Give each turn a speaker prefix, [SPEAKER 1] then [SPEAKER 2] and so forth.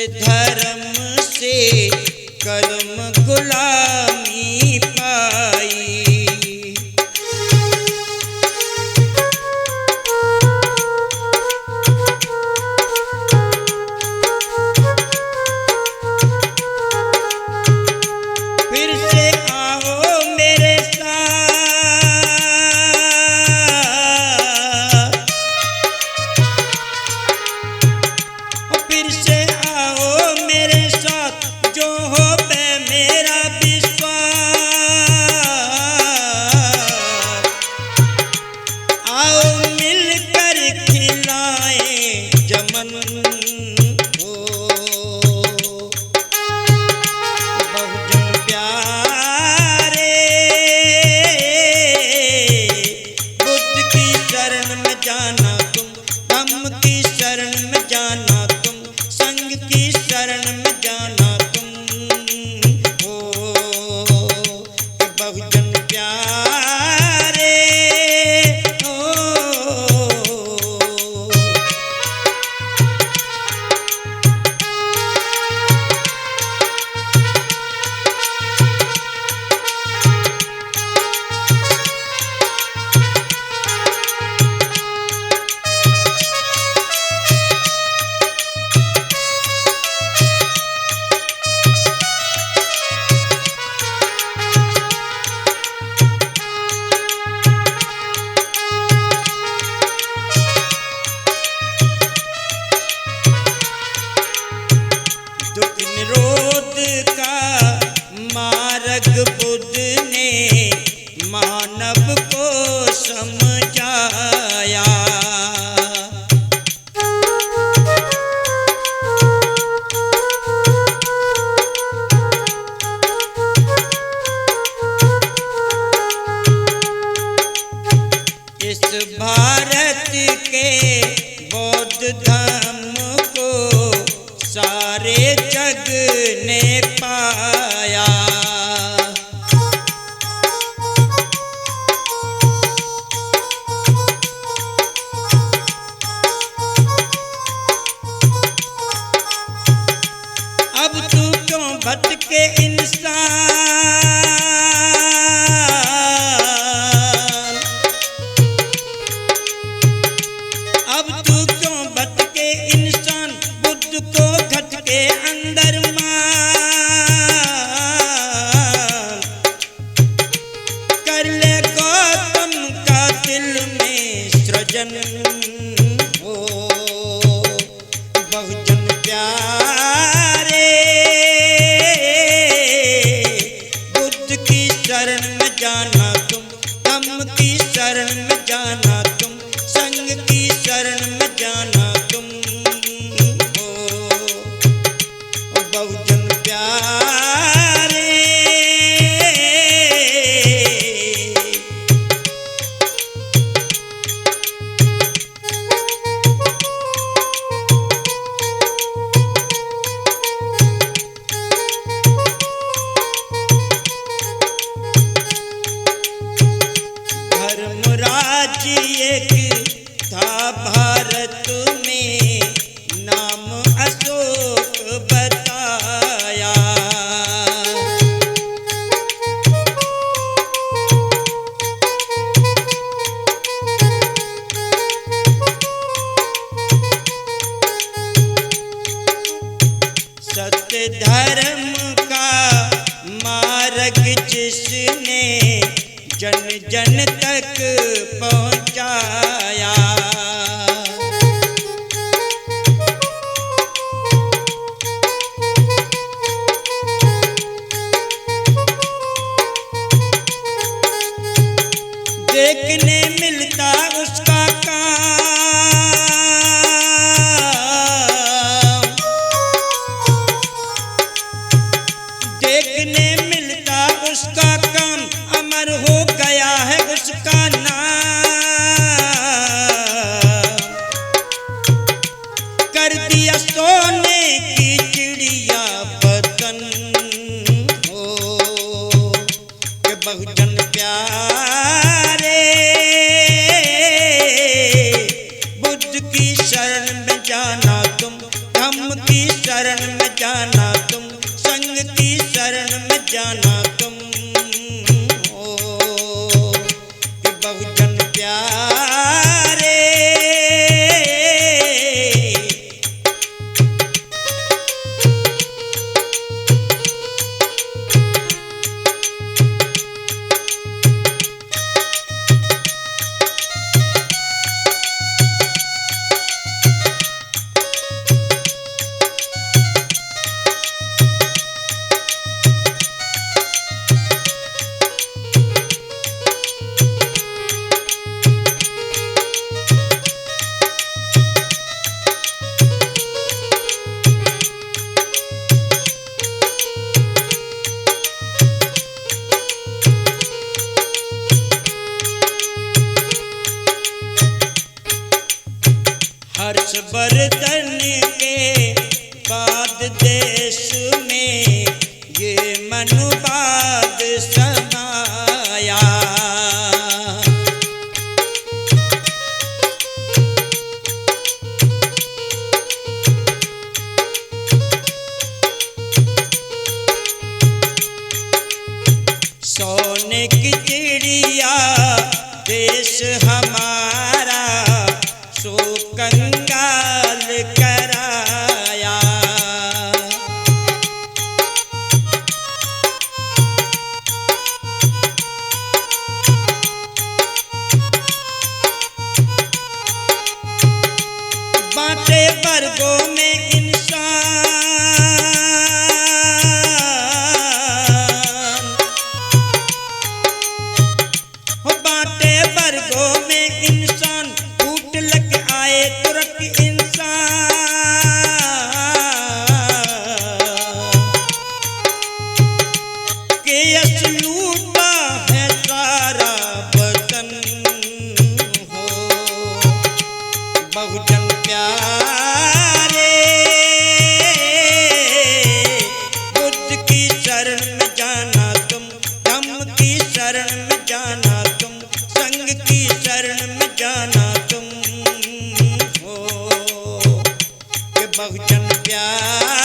[SPEAKER 1] धर्म से कर्म गुलामी पाई। फिर से आओ मेरे साथ, फिर से आओ मेरे साथ, जो हो पे मेरा विश्वास। आओ मिलकर खिलाएं जमन हो, बहुजन प्यारे। बुद्ध की शरण में जाना तुम, धम्म की शरण में जाना तुम, संग की शरण में जाना तुम हो, बहुजन प्यारे हो। दुख निरोध का मार्ग बुद्ध ने मानव को समझाया। इस भारत के बौद्ध धर्म को सारे जग ने पाया। अब तू क्यों भटके इंसान, अब तू क्यों भटके इंसान, बुद्ध को घट के अंदर मान। कर ले गौतम का दिल में सृजन हो, बहुजन प्यारे। बुद्ध की शरण में जाना तुम, धम्म की शरण में जाना तुम, संग की शरण में जाना तुम हो, बहुजन प्यारे। धर्मराज एक था भारत में, नाम अशोक बताया। सत्य धर्म का मार्ग जिसने जन जन तक पहुंचाया। देखने मिलता उसका काम, देखने मिलता उसका काम, अमर हो गया है उसका नाम। कर दिया सोने की चिड़िया वतन हो, के बहुजन प्यारे। बुद्ध की शरण में जाना तुम, धम्म की शरण में प्यार